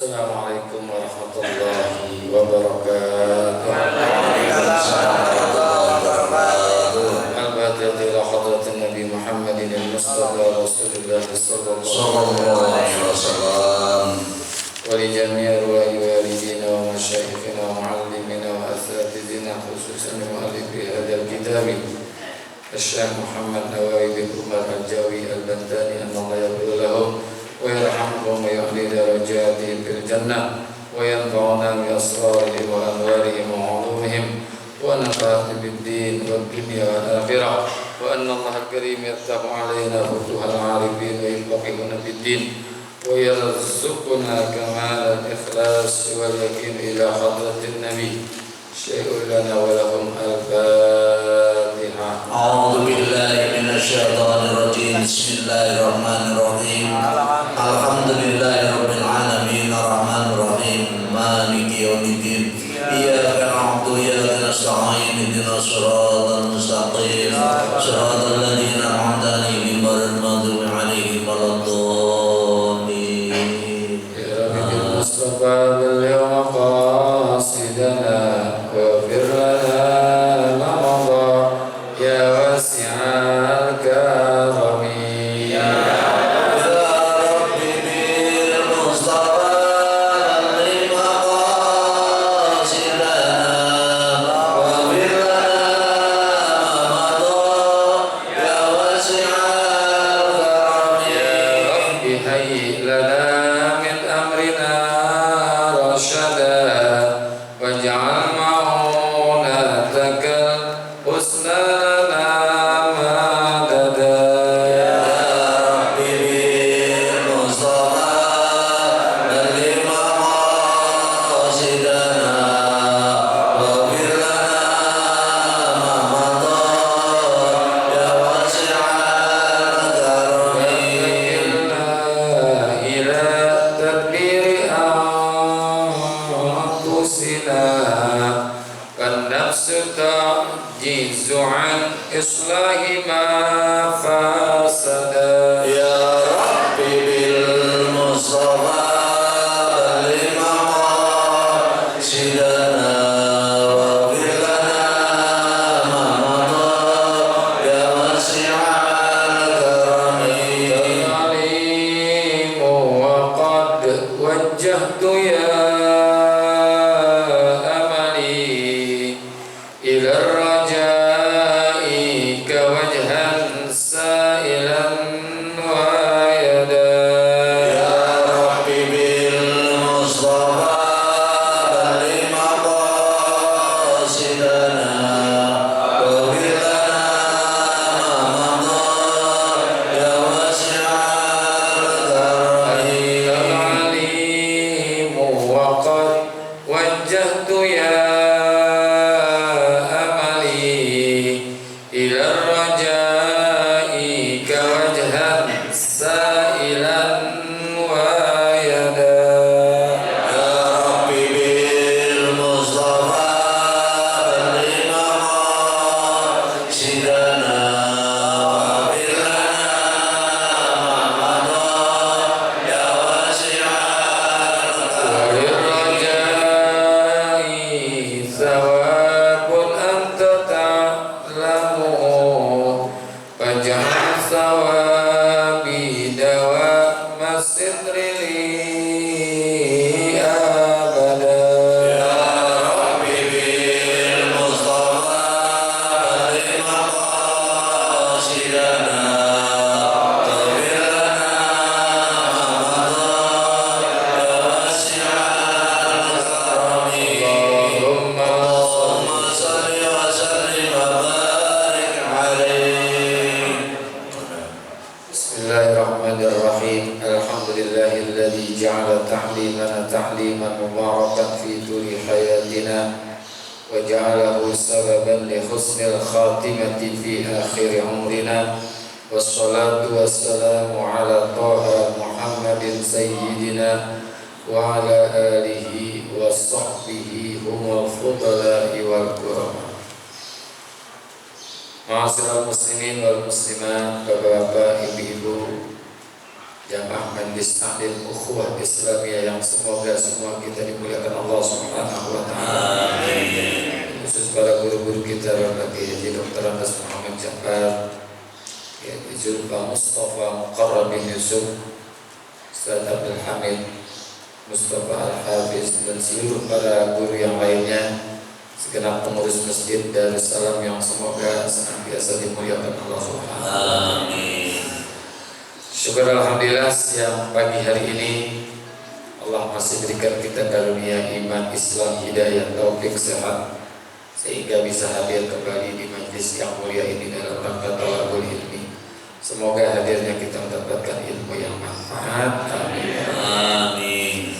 Assalamualaikum warahmatullahi wabarakatuh. Al-Fatihah ila hadratin Nabi Muhammadin al-Mustafa Rasulullah sallallahu alaihi wasallam wa li jami'i walidina wa masyayikhina wa muallimina wa asatidina khususan mu'allifi hadzal kitab Syekh Muhammad Nawawi bin Umar Al-Jawi Al-Bantani Allah yaghfir lahum ويرحمهم ويعلي درجاتهم في الجنة وينفعنا بأسرارهم وأنوارهم وعلومهم ونفعنا بالدين والدنيا والآخرة وأن الله الكريم يفتح علينا فتوح العارفين ويفقهنا في الدين ويرزقنا كمال الإخلاص واليقين إلى حضرة النبي شيء لنا ولهم الفاتحة. أعوذ بالله من الشيطان الرجيم. بسم الله الرحمن الرحيم. الحمد لله رب العالمين الرحمن الرحيم مالك يوم الدين إياك نعبد وإياك نستعين اهدنا الصراط المستقيم صراط الذين أنعمت عليهم غير المغضوب عليهم ولا الضالين. يا رب بالمصطفى باليوم قاصدنا واغفر لنا ما مضى يا واسع الكرم. Ma'asyiral muslimin wal muslimat, bapak-bapak, ibu-ibu, Jamaah Majlis Taklim Ukhuwah Islamiyah yang semoga semua kita dimuliakan Allah Subhanahu wa taala. Amin. Khusus para guru-guru kita bagi Haji Dr. Andes Muhammad Jafar, ya Julfa Mustafa Muqarrab bin Yusuf, Ustaz Abdul Hamid Mustafa Al-Hafiz, dan seluruh para guru yang lainnya, segenap pengurus masjid Darussalam yang semoga senantiasa dimuliakan Allah Subhanahu wa taala. Amin. Syukur alhamdulillah siang pagi hari ini Allah masih berikan kita karunia iman, Islam, hidayah, taufik, sehat, sehingga bisa hadir kembali di majlis yang mulia ini dalam rangka talabul ilmi. Semoga hadirnya kita mendapatkan ilmu yang manfaat. Amin. Amin.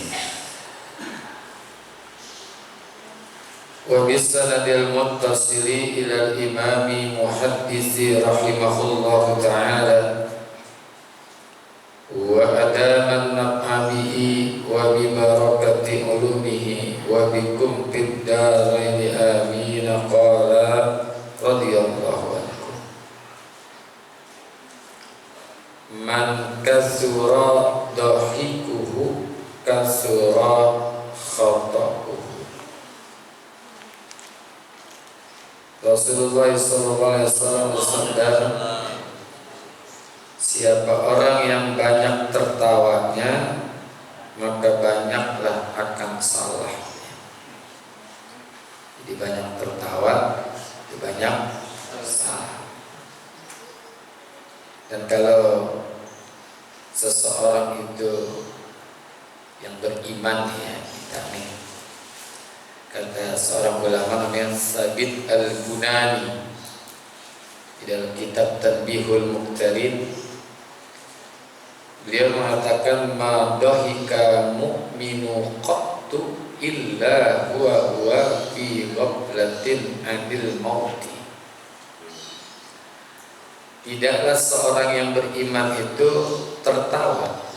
Wa bisanadil muttasili ilal imami muhaddisi rahimahullahu ta'ala wa adaman naf'amihi wa bibarakati ulumihi wa bikum fid daraini amin. Qala radhiyallahu anhu, man kasura dhahikuhu kasura khata'uhu. Rasulullah SAW bersabda, siapa orang yang banyak tertawanya, maka banyaklah akan salahnya. Jadi banyak tertawa, banyak salah. Dan kalau seseorang itu yang beriman, ya kita nih, kata seorang ulama namanya Sabit Al-Bunani di dalam kitab Tanbihul Muqtarin, beliau mengatakan ma dhahika mu'minu qattu illa huwa fi ghaflatin 'anil mauti. Tidaklah seorang yang beriman itu tertawa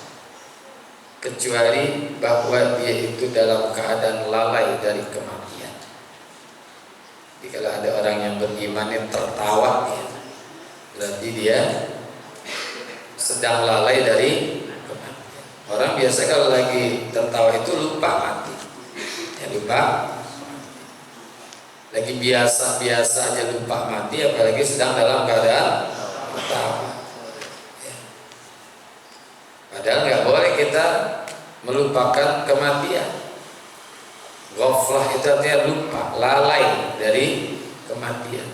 kecuali bahwa dia itu dalam keadaan lalai dari kematian. Jadi kalau ada orang yang beriman yang tertawa, ya, berarti dia sedang lalai dari kematian. Orang biasa kalau lagi tertawa itu lupa mati, ya lupa. Lagi biasa-biasa aja lupa mati, apalagi sedang dalam keadaan tertawa. Padahal nggak boleh kita melupakan kematian. Ghaflah itu artinya lupa, lalai dari kematian.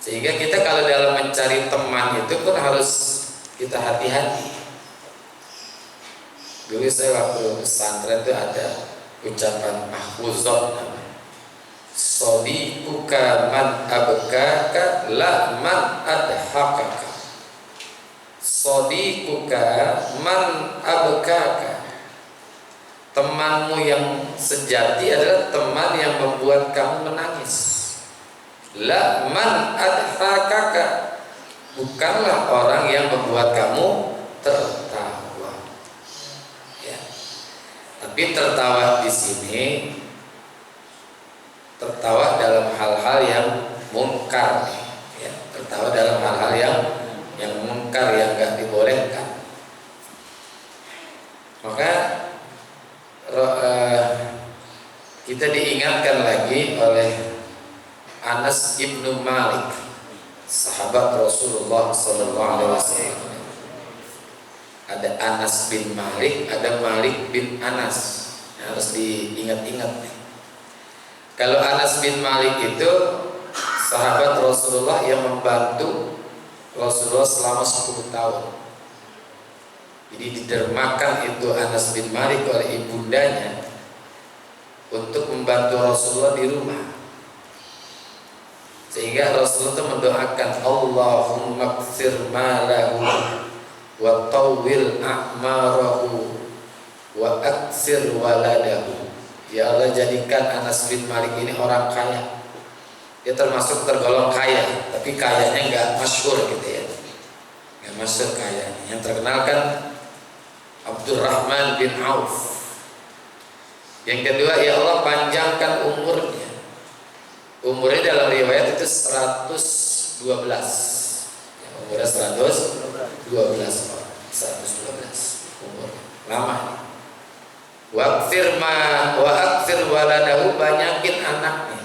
Sehingga kita kalau dalam mencari teman itu pun harus kita hati-hati. Dulu saya waktu pesantren itu ada ucapan mahfuzat namanya, sadiquka man abkaka la man adhaqaka. Sadiquka man abkaka, temanmu yang sejati adalah teman yang membuat kamu menangis. La man adhaqaka, bukanlah orang yang membuat kamu tertawa. Ya. Tapi tertawa di sini tertawa dalam hal-hal yang munkar, ya. Tertawa dalam hal-hal yang munkar, yang enggak dibolehkan. Maka kita diingatkan lagi oleh Anas ibnu Malik, sahabat Rasulullah SAW. Ada Anas bin Malik, ada Malik bin Anas. Harus diingat-ingat nih. Kalau Anas bin Malik itu sahabat Rasulullah yang membantu Rasulullah selama 10 tahun. Jadi didermakan itu Anas bin Malik oleh ibundanya untuk membantu Rasulullah di rumah. Sehingga Rasulullah itu mendoakan, Allahumma qsir malahu wa tawwil a'marahu wa aksir waladahu. Ya Allah, jadikan Anas bin Malik ini orang kaya. Dia termasuk tergolong kaya, tapi kayanya nggak masyhur gitu ya, nggak masyhur kaya. Yang terkenal kan Abdurrahman bin Auf. Yang kedua, ya Allah panjangkan umurnya. Umurnya dalam riwayat itu 112. Ya, umurnya 112. 12 orang, 112 umur. Lama. Wa aktsir waladahu, banyakin anaknya.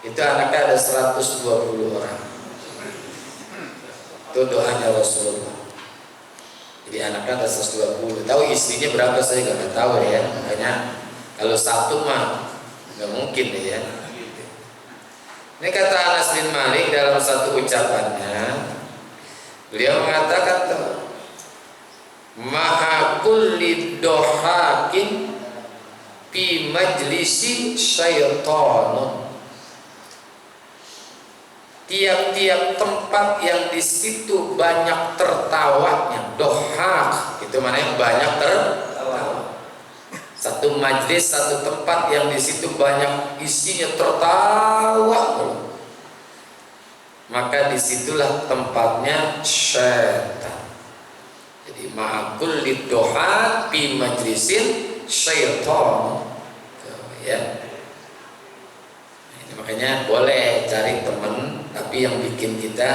Itu anaknya ada 120 orang. Itu doanya Rasulullah. Jadi anaknya ada 120. Tahu istrinya berapa saya nggak tahu ya. Makanya kalau satu mah nggak mungkin ya. Ini kata Anas bin Malik dalam satu ucapannya, beliau mengatakan tuh, maha kulli dohakin fi majlisi syaitanun. Tiap-tiap tempat yang di situ banyak tertawanya, dohak itu mana yang banyak tertawa. Satu majlis, satu tempat yang di situ banyak isinya tertawa, maka disitulah tempatnya syaitan. Jadi ma'akul lidoha fi majlisin syaitan. Ya. Ini makanya boleh cari teman, tapi yang bikin kita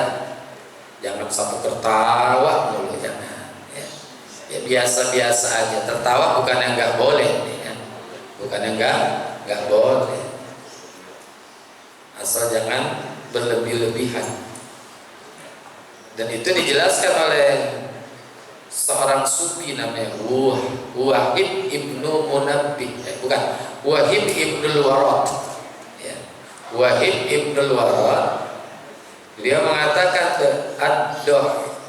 jangan satu tertawa mulu, jangan. Ya biasa-biasa aja. Tertawa bukan yang nggak boleh, ya. Bukan yang nggak boleh. Asal jangan berlebih-lebihan. Dan itu dijelaskan oleh seorang sufi namanya Wahib ibnu Munabbih, bukan Wahib ibnul Warad. Ya. Wahib ibnul Warad, beliau mengatakan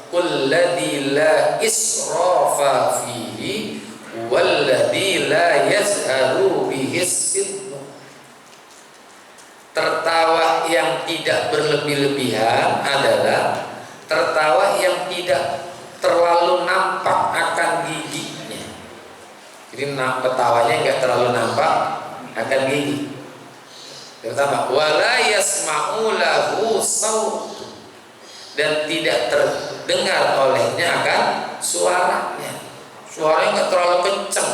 kulladhi la israfa fihi walladhi la yazharu bihi sidnu. Tertawa yang tidak berlebih-lebihan adalah tertawa yang tidak terlalu nampak akan giginya. Jadi ketawanya enggak terlalu nampak akan gigi. Pertama, wala yasma'u lahu saut, dan tidak terdengar olehnya akan suaranya. Suaranya nggak terlalu kencang,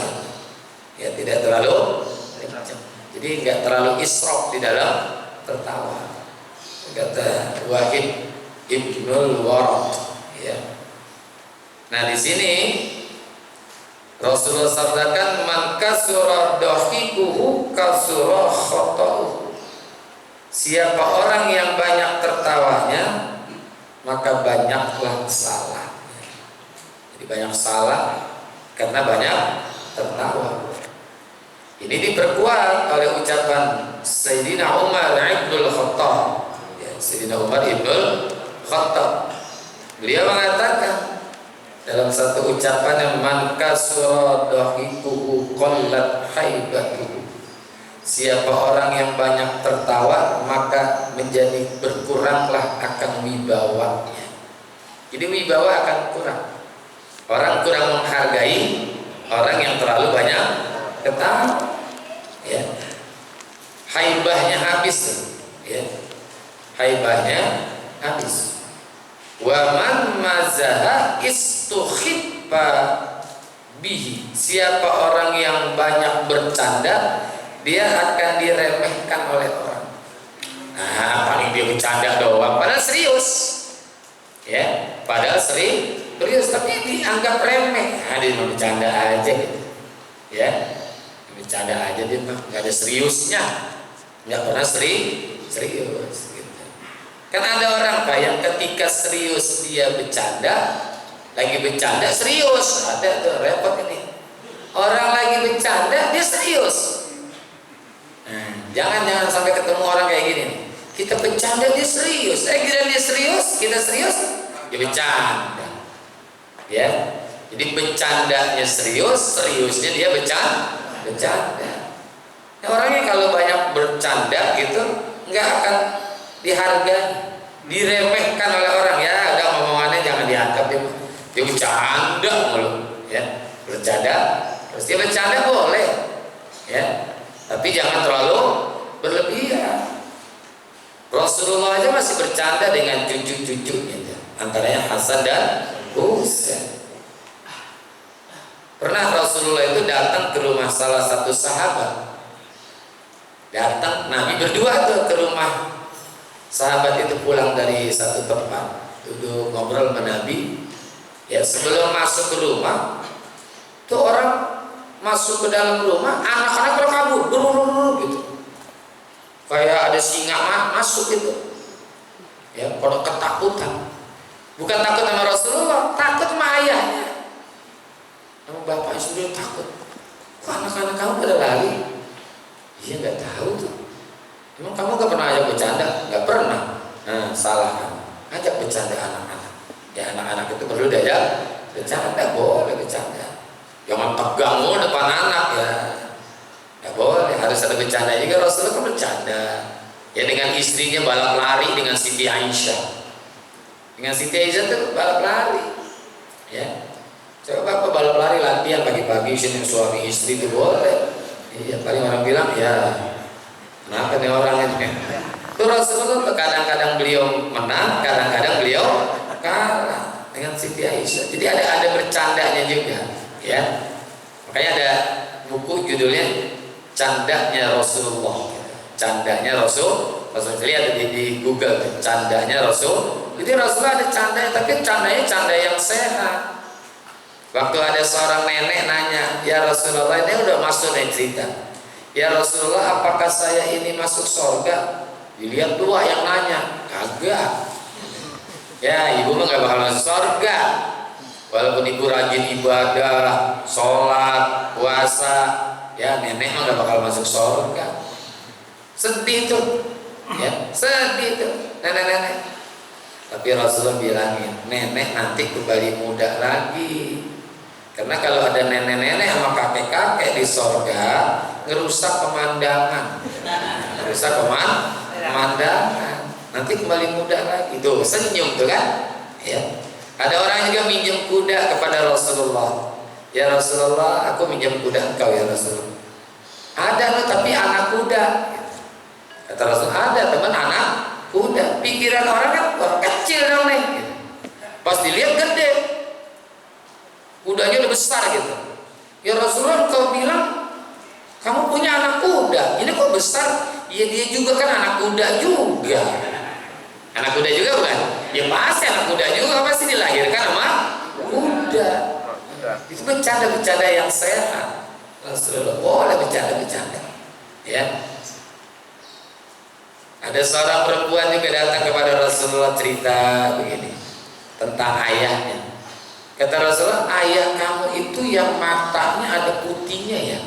ya tidak terlalu kencang. Jadi nggak terlalu isrof di dalam tertawa. Kata Wahid ibnul Warad. Ya. Nah di sini Rasulullah sabdakan, man kasura dhahikuhu kasura khata'uhu. Siapa orang yang banyak tertawanya, maka banyaklah salah. Jadi banyak salah karena banyak tertawa. Ini diperkuat oleh ucapan Sayyidina Umar ibnul Khattab. Ya, Sayyidina Umar ibnul Khattab. Beliau mengatakan dalam satu ucapan yang man kasura dhahikuhu qallat haibatuhu. Siapa orang yang banyak tertawa, maka menjadi berkuranglah akan wibawanya. Jadi wibawa akan kurang. Orang kurang menghargai orang yang terlalu banyak ketawa. Ya. Haibahnya habis. Ya. Haibahnya habis. Wa man mazaha istukhibba bihi. Siapa orang yang banyak bercanda, dia akan diremehkan oleh orang. Nah, paling dia bercanda doang, padahal serius. Ya, padahal serius, tapi dianggap remeh. Nah, dia mau bercanda aja gitu. Ya, bercanda aja, dia mah nggak ada seriusnya, nggak pernah serius. Gitu. Kan ada orang Pak yang ketika serius dia bercanda, lagi bercanda serius, ada tuh repot ini. Orang lagi bercanda dia serius. Jangan sampai ketemu orang kayak gini nih. Kita bercanda dia serius, kira dia serius, kita serius, dia bercanda. Ya, jadi bercandanya serius, seriusnya dia bercanda. Nah, orangnya kalau banyak bercanda gitu, nggak akan dihargai, diremehkan oleh orang. Ya, udah ngomongannya jangan dianggap dia bercanda mulu, ya, bercanda. Terus dia bercanda boleh, ya. Tapi jangan terlalu berlebihan. Rasulullah aja masih bercanda dengan cucu-cucunya, antaranya Hasan dan Husain. Pernah Rasulullah itu datang ke rumah salah satu sahabat. Datang, Nabi berdua tuh ke rumah sahabat itu, pulang dari satu tempat, duduk ngobrol sama Nabi. Ya, sebelum masuk ke rumah, tuh orang masuk ke dalam rumah, anak-anak pada kabur, buru gitu. Kayak ada singa masuk gitu. Ya, pada ketakutan. Bukan takut sama Rasulullah, takut sama ayahnya. Sama bapaknya sudah takut. Kok anak-anak kamu pada lari? Iya, nggak tahu tuh. Emang kamu gak pernah ajak bercanda? Nggak pernah. Nah, salah kan? Ajak bercanda anak-anak. Ya, anak-anak itu perlu diajak bercanda, boleh bercanda. Jangan tegang mulu depan anak ya. Nggak boleh, harus ada bercanda juga. Rasulullah kan bercanda. Ya, dengan istrinya balap lari dengan Siti Aisyah. Dengan Siti Aisyah itu balap lari. Ya. Coba Bapak balap lari latihan pagi-pagi sini suami istri itu boleh. Iya, paling orang bilang ya kenapa nih orang itu? Itu Rasulullah kadang-kadang beliau menang, kadang-kadang beliau kalah dengan Siti Aisyah. Jadi ada bercandanya juga, ya. Makanya ada buku judulnya Candanya Rasulullah. Candanya Rasul. Lihat di Google, candanya Rasul. Jadi Rasulullah ada candanya, tapi candanya canda yang sehat. Waktu ada seorang nenek nanya, ya Rasulullah, ini udah masuk nih cerita. Ya Rasulullah, apakah saya ini masuk surga? Dilihat dua yang nanya, kagak. Ya, ibu mah gak bakal masuk surga. Walaupun ibu rajin ibadah, sholat, puasa, ya nenek mah gak bakal masuk surga. Sedih tuh, ya sedih tuh nenek-nenek. Tapi Rasulullah bilangin, nenek nanti kembali muda lagi. Karena kalau ada nenek-nenek sama kakek-kakek di surga, ngerusak pemandangan, pemandangan. Nanti kembali muda lagi. Tuh senyum tuh kan? Ya. Ada orang juga minjem kuda kepada Rasulullah. Ya Rasulullah, aku minjem kuda engkau ya Rasulullah. Ada loh, tapi anak kuda. Kata Rasul, ada teman anak kuda. Pikiran orang kan kecil dong nih. Pas dilihat gede, kudanya udah besar gitu. Ya Rasulullah, kau bilang kamu punya anak kuda, ini kok besar? Ya dia juga kan anak kuda juga. Anak kuda juga bukan? Ya pasti anak kuda juga, pasti dilahirkan sama kuda. Itu bercanda-bercanda yang sehat. Rasulullah boleh bercanda-bercanda. Ya. Ada seorang perempuan juga datang kepada Rasulullah cerita begini tentang ayahnya. Kata Rasulullah, ayah kamu itu yang matanya ada putihnya ya?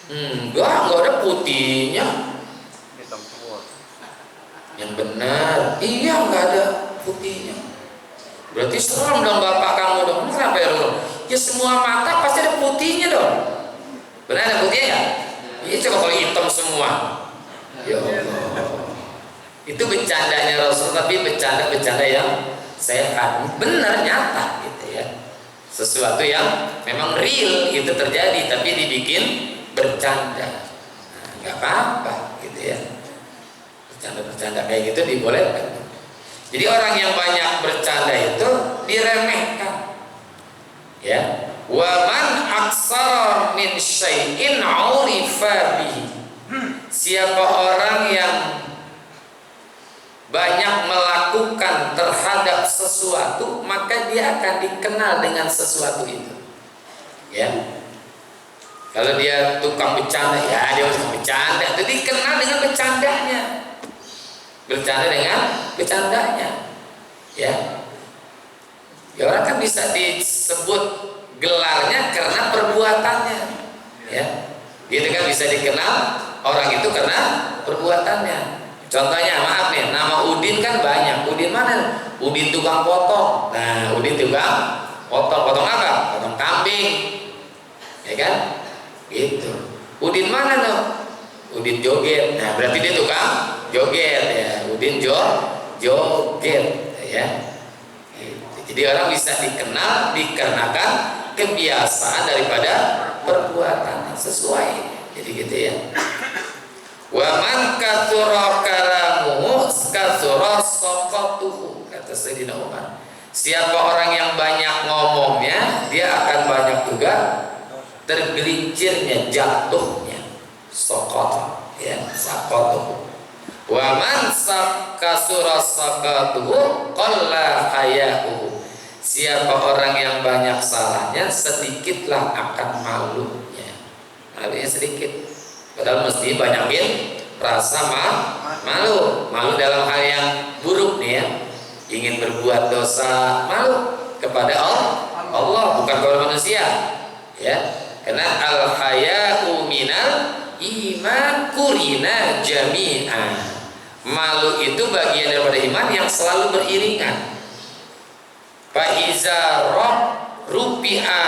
Enggak ada putihnya. Yang benar, iya nggak ada putihnya. Berarti serem dong bapak kamu dong. Kenapa ya Rasulullah? Ya semua mata pasti ada putihnya dong. Benar ada putihnya ya? Iya, coba kalau hitam semua. Ya Allah. Itu bercandanya Rasul, tapi bercanda yang sehat, benar, nyata gitu ya. Sesuatu yang memang real itu terjadi, tapi dibikin bercanda. Nah, nggak apa-apa gitu ya. Bercanda kayak gitu dibolehkan. Jadi orang yang banyak bercanda itu diremehkan. Ya. Wa man aksara min syai'in 'urifa bihi. Siapa orang yang banyak melakukan terhadap sesuatu, maka dia akan dikenal dengan sesuatu itu. Ya. Kalau dia tukang bercanda, ya dia tukang bercanda. Jadi dikenal dengan bercandanya. Bercanda dengan bercandanya. Ya. Ya orang kan bisa disebut gelarnya karena perbuatannya. Ya. Dia kan bisa dikenal orang itu karena perbuatannya. Contohnya, maaf nih, nama Udin kan banyak. Udin mana? Udin tukang potong. Nah, Udin tukang potong apa? Potong kambing, ya kan? Gitu. Udin mana loh? Udin joget. Nah, berarti dia tukang joget ya. Udin joget, ya. Gitu. Jadi orang bisa dikenal dikarenakan kebiasaan daripada perbuatan sesuai. Jadi gitu ya. Wa man katsura kalamuhu katsura saqatuhu, kata Sayyidina Umar. Siapa orang yang banyak ngomongnya, dia akan banyak juga tergelincirnya, jatuhnya. Saqat, ya, saqatuhu. Wa man katsura saqatuhu qalla haya'uhu. siapa orang yang banyak salahnya, sedikitlah akan malunya. Malunya sedikit. Padahal mesti banyakin rasa malu. Malu dalam hal yang buruk nih ya. Ingin berbuat dosa, malu kepada Allah, bukan kepada manusia. Ya. Karena al-haya'u minal iman kurina jami'an. Malu itu bagian daripada iman yang selalu beriringan. Fa'iza rupi'a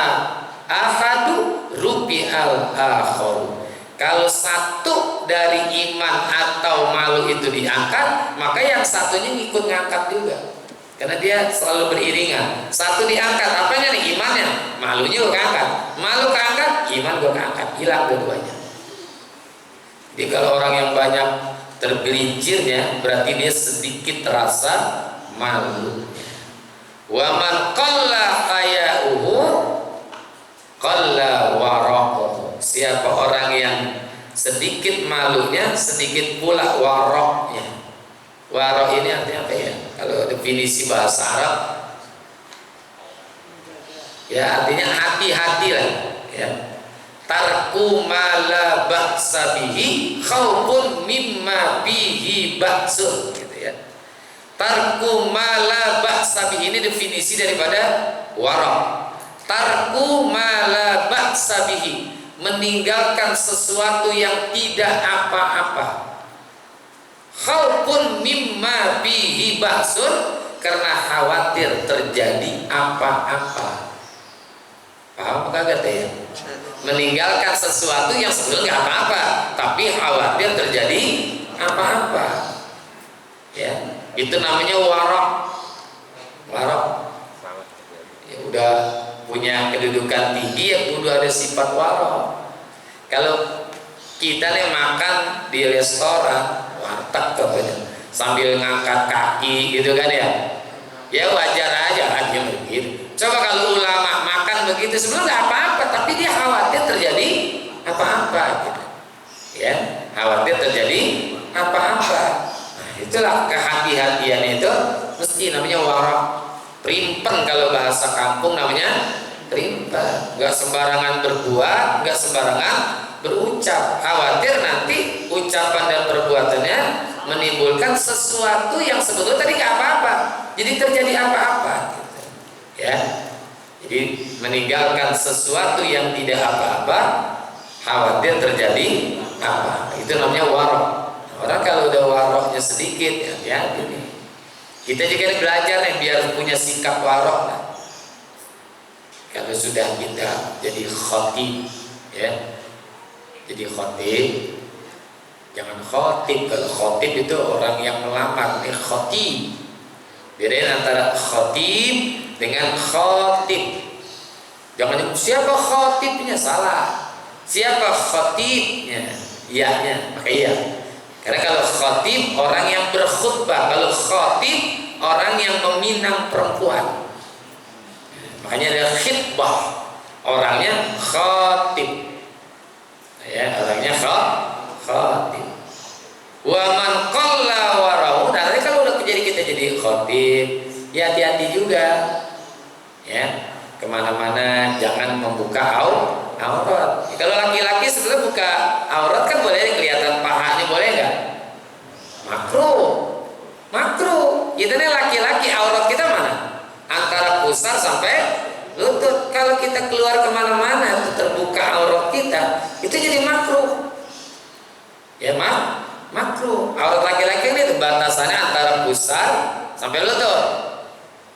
ahadu rupi'al akharu. Kalau satu dari iman atau malu itu diangkat, maka yang satunya ngikut ngangkat juga. Karena dia selalu beriringan. Satu diangkat, apanya nih? Imannya. Malunya gue keangkat. Malu keangkat, iman gue keangkat. Hilang dua-duanya. Jadi kalau orang yang banyak tergelincirnya, berarti dia sedikit rasa malu. Wa man qalla haya'uhu qalla wara'uhu. Siapa orang yang sedikit malunya, sedikit pula waroknya. Warok ini artinya apa ya? Kalau definisi bahasa Arab, ya artinya hati-hati lah. Ya. Tarku mala ba'sa bihi khaufun mimma bihi ba'sun, gitu ya. Tarku mala ba'sa bihi ini definisi daripada warok. Tarku mala ba'sa bihi, meninggalkan sesuatu yang tidak apa-apa. Khaufun mimma bihi ba'sun, karena khawatir terjadi apa-apa. Paham kagak ya? Meninggalkan sesuatu yang sebetulnya nggak apa-apa, tapi khawatir terjadi apa-apa. Ya, itu namanya warok. Warok. Ya udah punya kedudukan tinggi, ya kudu ada sifat warok. Kalau kita nih makan di restoran, warteg katanya, sambil ngangkat kaki gitu kan ya, ya wajar aja aja begitu. Coba kalau ulama makan begitu, sebenarnya nggak apa-apa, tapi dia khawatir terjadi apa-apa gitu. Ya, khawatir terjadi apa-apa. Nah, itulah kehati-hatian itu mesti namanya warok. Primpen kalau bahasa kampung namanya primpen. Nggak sembarangan berbuat, nggak sembarangan berucap. Khawatir nanti ucapan dan perbuatannya menimbulkan sesuatu yang sebetulnya tadi nggak apa-apa, jadi terjadi apa-apa gitu. Ya, jadi meninggalkan sesuatu yang tidak apa-apa, khawatir terjadi apa, itu namanya warok. Orang kalau udah waroknya sedikit, ya nih. Kita juga belajar nih biar punya sikap warok lah. Kalau sudah kita jadi khatib, ya, jadi khatib, jangan khatib. Kalau khatib itu orang yang melamar, ini khatib. Bedain antara khatib dengan khatib. Jangan siapa khatibnya, salah. Siapa khatibnya? Iya-nya, pakai iya. Karena kalau khatib orang yang berkhutbah, kalau khatib orang yang meminang perempuan. Makanya ada khitbah, orangnya khatib. Ya, orangnya khatib. Wa man qalla warau. Nah, kalau udah kita jadi khatib, ya hati-hati juga. Ya, kemana-mana jangan membuka aurat. Kalau laki-laki sebetulnya buka aurat kan boleh, kelihatan pahanya, boleh nggak? Makruh. Kita nih laki-laki, aurat kita mana? Antara pusar sampai lutut. Kalau kita keluar kemana-mana itu terbuka aurat kita, itu jadi makruh. Ya makruh. Aurat laki-laki ini batasannya antara pusar sampai lutut.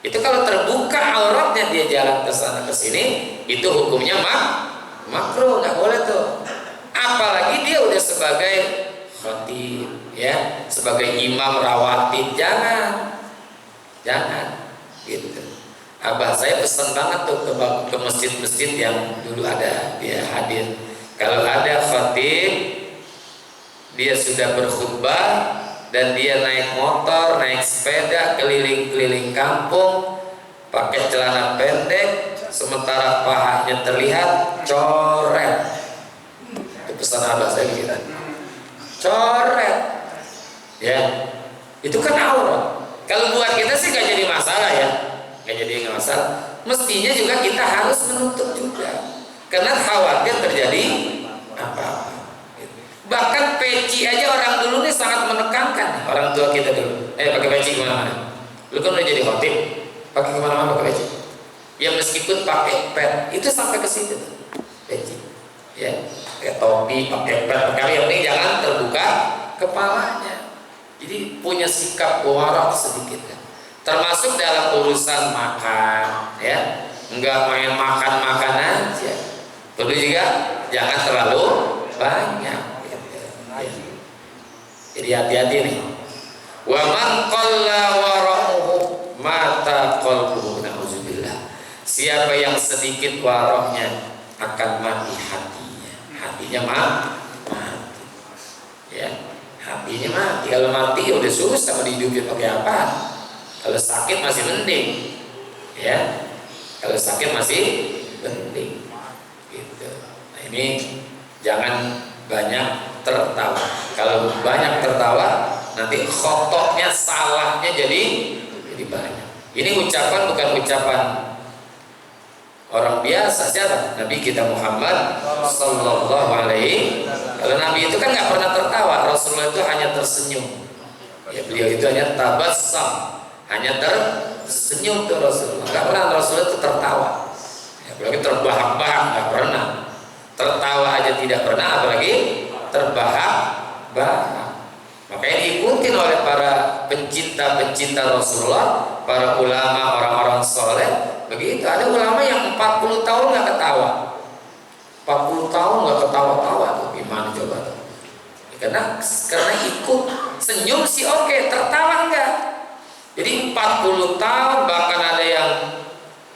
Itu kalau terbuka auratnya, dia jalan ke sana ke sini, itu hukumnya makruh, nggak boleh tuh. Apalagi dia udah sebagai khatib, ya, sebagai imam rawatib, jangan gitu. Abah saya pesan banget tuh ke masjid-masjid yang dulu ada dia hadir. Kalau ada khatib, dia sudah berkhutbah dan dia naik motor, naik sepeda keliling-keliling kampung pakai celana pendek, sementara pahanya terlihat coret. Itu pesan abah saya gitu. Coret, ya, itu kan aurat. Kalau buat kita sih gak jadi masalah ya, gak jadi nggak masalah. Mestinya juga kita harus menuntut juga, karena khawatir terjadi apa. Bahkan peci aja orang dulu nih sangat menekankan, orang tua kita dulu. Pakai peci kemana-mana. Lu kan udah jadi khotib, pakai kemana-mana pakai peci. Ya meskipun pakai pet, itu sampai ke situ peci. Ya, pakai topi, pakai pet, pakai yang penting jangan terbuka kepalanya. Jadi punya sikap warak sedikit kan. Termasuk dalam urusan makan, ya, enggak main makan aja. Perlu juga jangan terlalu banyak. Jadi hati-hati nih. Wa man qalla wara'uhu mata qalbuhu, na'udzubillah. Siapa yang sedikit warahnya akan mati hatinya. Hatinya mati. Ya, hatinya mati. Kalau mati ya udah susah mau dihidupin pakai apa? Kalau sakit masih mending. Ya. Kalau sakit masih mending. Gitu. Nah, ini jangan banyak tertawa. Kalau banyak tertawa, nanti khotoknya, salahnya jadi banyak. Ini ucapan bukan ucapan orang biasa. Siapa? Nabi kita Muhammad Sallallahu Alaihi. Kalau Nabi itu kan nggak pernah tertawa. Rasulullah itu hanya tersenyum. Ya, beliau itu hanya tabassum, hanya tersenyum tuh Rasulullah. Nggak pernah Rasulullah itu tertawa. Ya, apalagi terbahak-bahak, nggak pernah. Tertawa aja tidak pernah, apalagi terbahak-bahak. Makanya diikutin oleh para pencinta-pencinta Rasulullah, para ulama, orang-orang soleh. Begitu, ada ulama yang 40 tahun nggak ketawa, 40 tahun nggak ketawa-tawa tuh, gimana coba tuh? Karena ikut senyum sih oke, tertawa enggak. Jadi 40 tahun, bahkan ada yang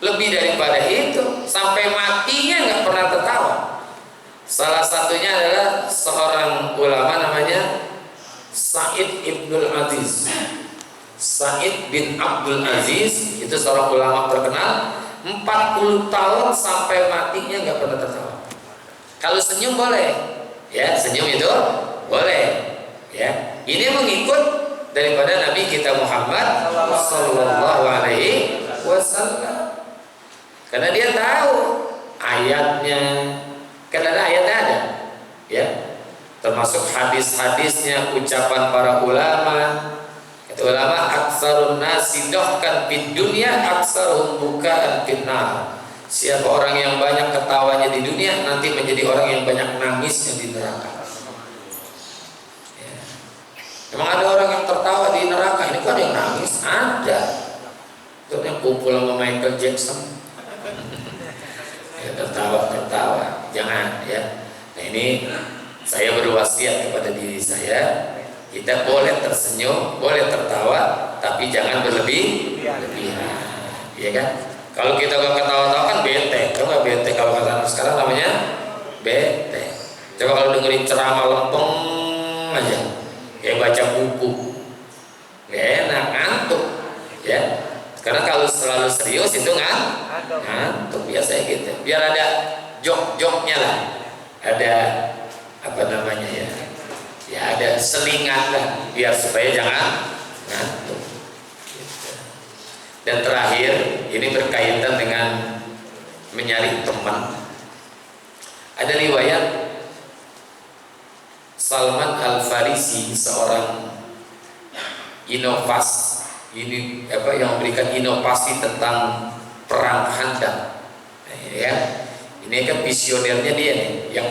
lebih daripada itu, sampai matinya nggak pernah tertawa. Salah satunya adalah seorang ulama namanya Sa'id Ibnul Aziz. Sa'id bin Abdul Aziz itu seorang ulama terkenal. 40 tahun sampai matinya nggak pernah tertawa. Kalau senyum boleh, ya, senyum itu boleh, ya. Ini mengikut daripada Nabi kita Muhammad Sallallahu Alaihi Wasallam, karena dia tahu ayatnya. Karena ada ayatnya ada, ya, termasuk hadis-hadisnya, ucapan para ulama. Kata ulama, aksarun nasi dohkan fid dunya aksaruhum bukaan fid nar. Siapa orang yang banyak ketawanya di dunia, nanti menjadi orang yang banyak nangisnya di neraka. Ya. Emang ada orang yang tertawa di neraka? Ini kok ada yang nangis? Ada. Itu yang kumpul sama Michael Jackson. Ya, tertawa, jangan, ya. Nah, ini saya berwasiat kepada diri saya, kita boleh tersenyum, boleh tertawa, tapi jangan berlebihan, ya kan? Kalau kita gak ketawa-tawa kan bete, kalau nggak bete, kalau kata sekarang namanya bete. Coba kalau dengerin ceramah lempeng aja, kayak baca buku, gak enak, ngantuk, ya. Karena kalau selalu serius itu ngantuk biasanya gitu. Biar ada jok-joknya lah, ada apa namanya ya, ya ada selingan lah, biar supaya jangan ngantuk. Gitu. Dan terakhir, ini berkaitan dengan mencari teman. Ada riwayat Salman Al-Farisi, seorang inovasi. Ini apa yang memberikan inovasi tentang perang Khandaq, ya. Ini kan visionernya dia nih, yang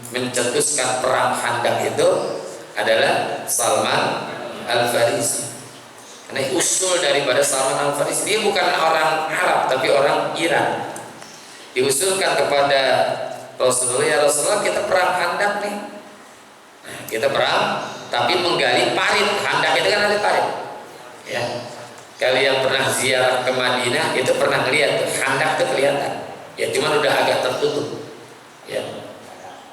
mencetuskan perang Khandaq itu adalah Salman Al-Farisi. Karena usul daripada Salman Al-Farisi, dia bukan orang Arab tapi orang Iran. Diusulkan kepada Rasulullah, ya Rasulullah, kita perang Khandaq nih. Nah, kita perang tapi menggali parit. Khandaq itu kan ada parit. Ya, kalau yang pernah ziarah ke Madinah itu pernah lihat Khandaq itu kelihatan. Ya, cuman udah agak tertutup. Ya,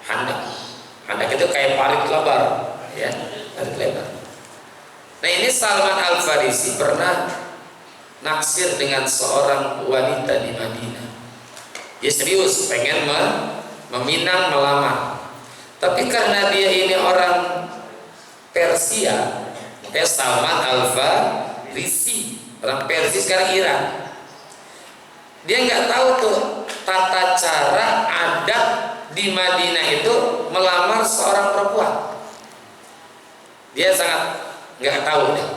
Khandaq itu kayak parit lebar, ya, parit lebar. Nah, ini Salman Al-Farisi pernah naksir dengan seorang wanita di Madinah. Dia serius pengen meminang, melamar. Tapi karena dia ini orang Persia, Salman Al-Farisi, orang Persia sekarang Iran. Dia nggak tahu tuh tata cara adat di Madinah itu melamar seorang perempuan. Dia sangat nggak tahu deh,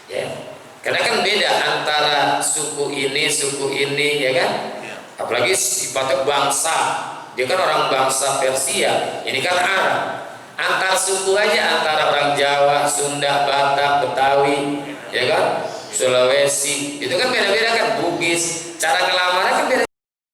ya. Karena kan beda antara suku ini, ya kan? Apalagi sifatnya bangsa. Dia kan orang bangsa Persia, ini kan Arab. Antar suku aja, antara orang Jawa, Sunda, Batak, Betawi, ya kan? Sulawesi, itu kan beda-beda kan. Bugis, cara ngelamarnya kan beda.